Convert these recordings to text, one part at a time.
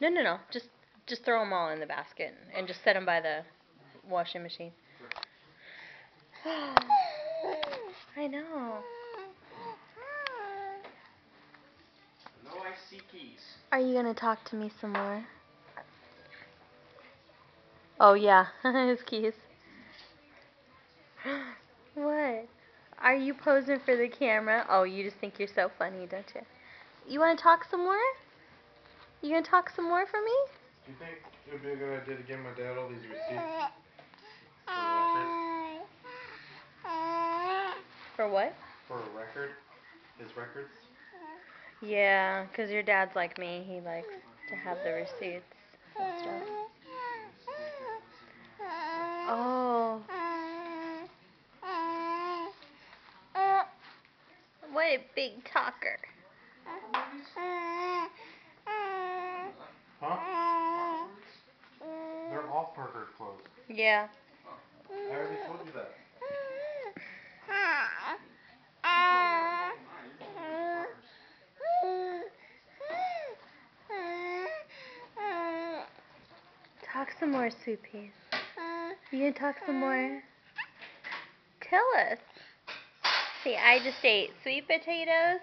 No, no, no. Just throw them all in the basket and just set them by the washing machine. I know. No, I see keys. Are you gonna talk to me some more? Oh yeah, his keys. What? Are you posing for the camera? Oh, you just think you're so funny, don't you? You wanna talk some more? You gonna talk some more for me? Do you think it would be a good idea to give my dad all these receipts? For what? For a record? His records? Yeah, 'cause your dad's like me. He likes to have the receipts and stuff. Oh. What a big talker. Huh? They're all Parker clothes. Yeah. I already told you that. Talk some more, Soupy. You gonna talk some more? Tell us. See, I just ate sweet potatoes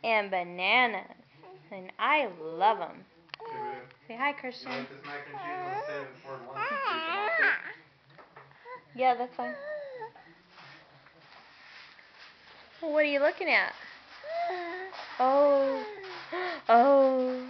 and bananas, and I love them. Okay, Say hi, you Christian. like this mac and cheese? I'll save it for lunch so you can watch it. Yeah, that's fine. What are you looking at? Oh. Oh.